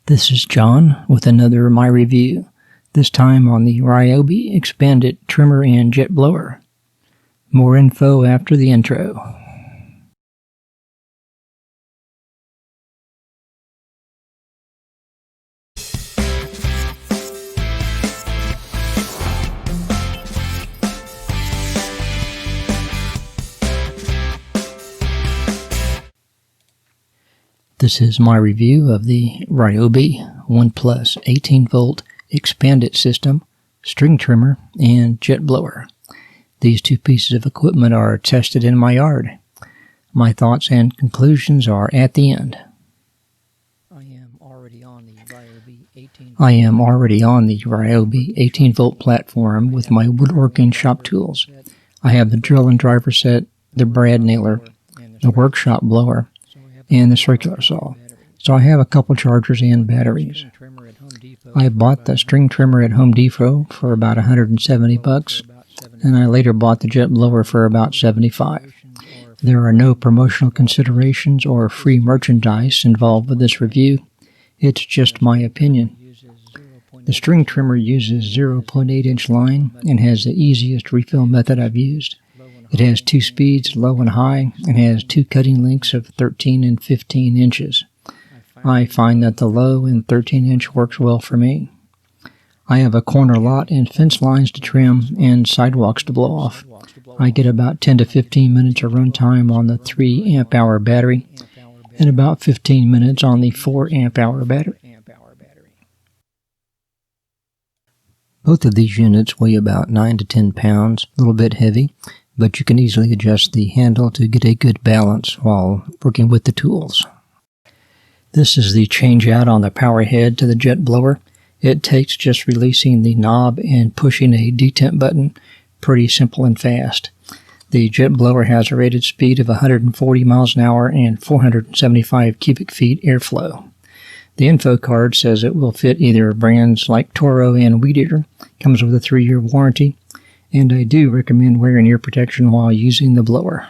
This is John with another My Review, this time on the Ryobi Expanded Trimmer and Jet Blower. More info after the intro. This is my review of the Ryobi 1 Plus 18-volt expanded system, string trimmer, and jet blower. These two pieces of equipment are tested in my yard. My thoughts and conclusions are at the end. I am already on the Ryobi 18-volt platform with my woodworking shop tools. I have the drill and driver set, the brad nailer, the workshop blower, and the circular saw. So I have a couple chargers and batteries. I bought the string trimmer at Home Depot for about $170, and I later bought the jet blower for about $75. There are no promotional considerations or free merchandise involved with this review. It's just my opinion. The string trimmer uses 0.8-inch line and has the easiest refill method I've used. It has two speeds, low and high, and has two cutting lengths of 13 and 15 inches. I find that the low and 13-inch works well for me. I have a corner lot and fence lines to trim and sidewalks to blow off. I get about 10 to 15 minutes of run time on the 3 amp-hour battery and about 15 minutes on the 4 amp-hour battery. Both of these units weigh about 9 to 10 pounds, a little bit heavy, but you can easily adjust the handle to get a good balance while working with the tools. This is the change out on the power head to the jet blower. It takes just releasing the knob and pushing a detemp button. Pretty simple and fast. The jet blower has a rated speed of 140 miles an hour and 475 cubic feet airflow. The info card says it will fit either brands like Toro and Weed Eater, comes with a 3-year warranty, and I do recommend wearing ear protection while using the blower.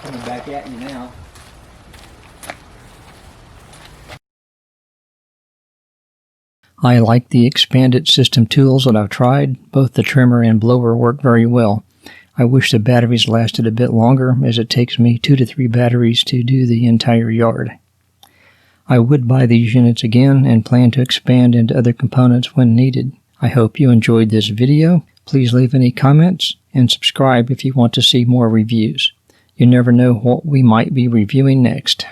Coming back at you now. I like the expanded system tools that I've tried. Both the trimmer and blower work very well. I wish the batteries lasted a bit longer, as it takes me 2 to 3 batteries to do the entire yard. I would buy these units again and plan to expand into other components when needed. I hope you enjoyed this video. Please leave any comments and subscribe if you want to see more reviews. You never know what we might be reviewing next.